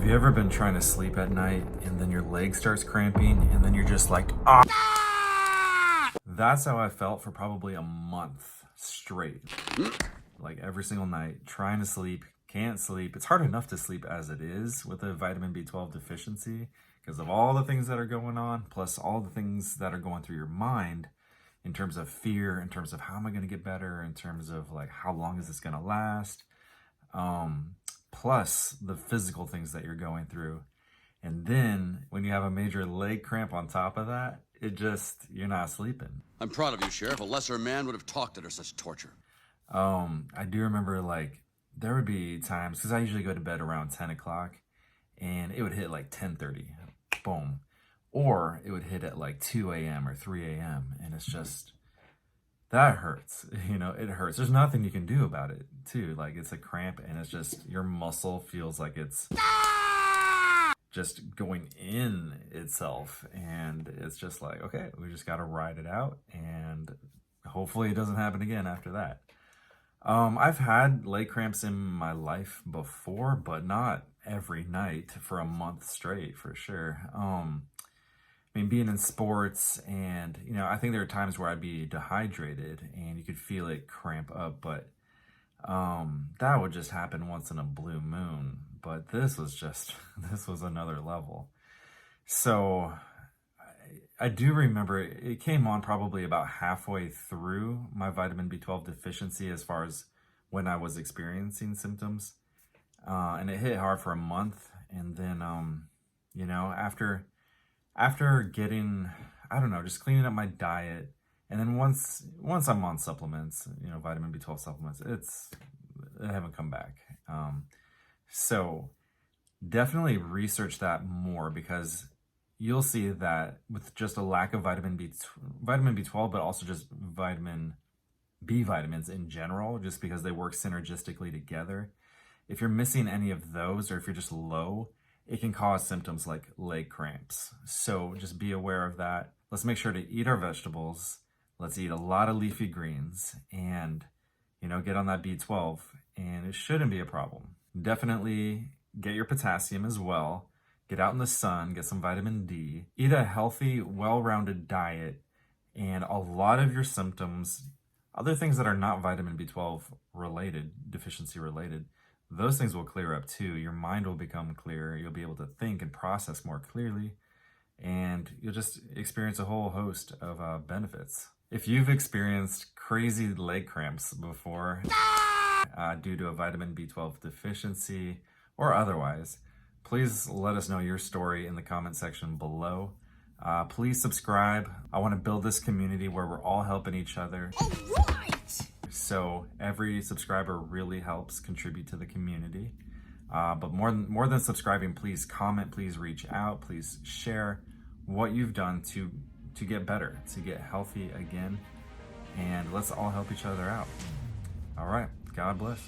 you ever been trying to sleep at night and then your leg starts cramping and then you're just like, ah! That's how I felt for probably a month straight. Like every single night, trying to sleep, can't sleep. It's hard enough to sleep as it is with a vitamin B12 deficiency because of all the things that are going on, plus all the things that are going through your mind in terms of fear, in terms of how am I going to get better, in terms of like how long is this going to last, plus the physical things that you're going through. And then when you have a major leg cramp on top of that, you're not sleeping. I'm proud of you, Sheriff. A lesser man would have talked under such torture. I do remember like there would be times, because I usually go to bed around 10 o'clock and it would hit like 10:30, boom. Or it would hit at like 2 a.m. or 3 a.m. And it's just, that hurts, it hurts. There's nothing you can do about it too. Like it's a cramp and it's just, your muscle feels like it's just going in itself. And it's just like, okay, we just got to ride it out. And hopefully it doesn't happen again after that. I've had leg cramps in my life before, but not every night for a month straight for sure. I mean, being in sports and, I think there are times where I'd be dehydrated and you could feel it cramp up, but that would just happen once in a blue moon. But this was another level. So I do remember it came on probably about halfway through my vitamin B12 deficiency as far as when I was experiencing symptoms. And it hit hard for a month. And then, after getting, I don't know, just cleaning up my diet. And then once I'm on supplements, vitamin B12 supplements, they haven't come back. So definitely research that more, because you'll see that with just a lack of vitamin B12, but also just vitamin B vitamins in general, just because they work synergistically together. If you're missing any of those, or if you're just low, it can cause symptoms like leg cramps. So just be aware of that. Let's make sure to eat our vegetables. Let's eat a lot of leafy greens and, get on that B12, and it shouldn't be a problem. Definitely get your potassium as well. Get out in the sun, get some vitamin D, eat a healthy, well-rounded diet, and a lot of your symptoms, other things that are not vitamin B12 related, deficiency related, those things will clear up too. Your mind will become clearer. You'll be able to think and process more clearly, and you'll just experience a whole host of benefits. If you've experienced crazy leg cramps before due to a vitamin B12 deficiency or otherwise, please let us know your story in the comment section below. Please subscribe. I want to build this community where we're all helping each other. All right! So every subscriber really helps contribute to the community. But more than subscribing, please comment, please reach out, please share what you've done to get better, to get healthy again. And let's all help each other out. All right, God bless.